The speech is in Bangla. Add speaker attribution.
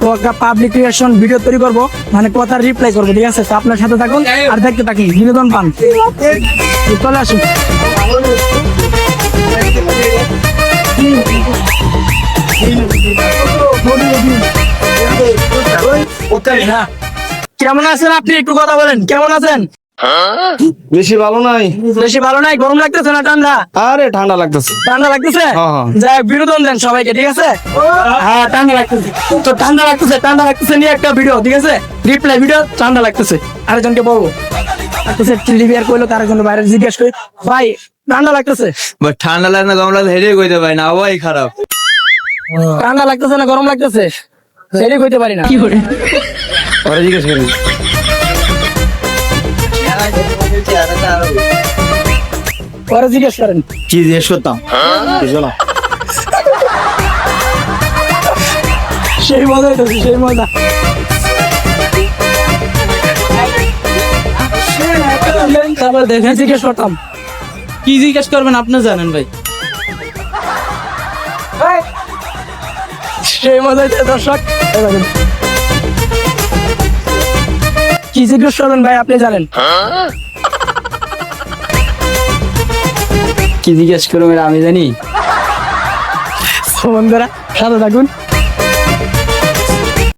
Speaker 1: তো একটা পাবলিক রিঅ্যাকশন ভিডিও তৈরি করবো, মানে কথার রিপ্লাই করবো, ঠিক আছে? তো আপনার সাথে থাকুন আর দেখতে থাকুন, বিনোদন পান। চলে আসুন। কেমন আছেন আপনি? একটু কথা বলেন, কেমন আছেন?
Speaker 2: বেশি ভালো নাই।
Speaker 1: বেশি ভালো নাই? গরম লাগতেছে না ঠান্ডা?
Speaker 2: আরে ঠান্ডা লাগতেছে।
Speaker 1: ঠান্ডা লাগতেছে?
Speaker 2: হ্যাঁ।
Speaker 1: যাই হোক, বিনোদন দেন সবাইকে, ঠিক আছে? হ্যাঁ, ঠান্ডা লাগতেছে তো, ঠান্ডা লাগতেছে নিয়ে একটা ভিডিও, ঠিক আছে? রিপ্লাই ভিডিও, ঠান্ডা লাগতেছে। আরেকজনকে বলবো লাগতেছে, লিবিয়ার কইলো, তার জন্য বাইরে জিজ্ঞেস করি, ভাই ঠান্ডা লাগতেছে?
Speaker 3: ঠান্ডা লাগে না গরম লাগে হেরে কইতে পারি না, আবহাওয়াই খারাপ।
Speaker 1: ঠান্ডা লাগতেছে না গরম লাগতেছে সেটাই কইতে পারি না। কি করে
Speaker 2: পরে জিজ্ঞেস করি।
Speaker 1: পরে জিজ্ঞেস করেন।
Speaker 2: কি জিজ্ঞেস করতাম? কিছু না।
Speaker 1: সেই মজা হইতেছে, সেই মজা। তারপর দেখেন জিজ্ঞেস করতাম।
Speaker 3: কি জিজ্ঞেস করবেন আপনি জানেন ভাই?
Speaker 1: সেই মজা হইতেছে দর্শক। এই দেখেন। কি জিজ্ঞেস করবেন ভাই আপনি জানেন?
Speaker 3: কি জিজ্ঞেস করবেন আমি জানি।
Speaker 1: বন্ধুরা সাথে থাকুন।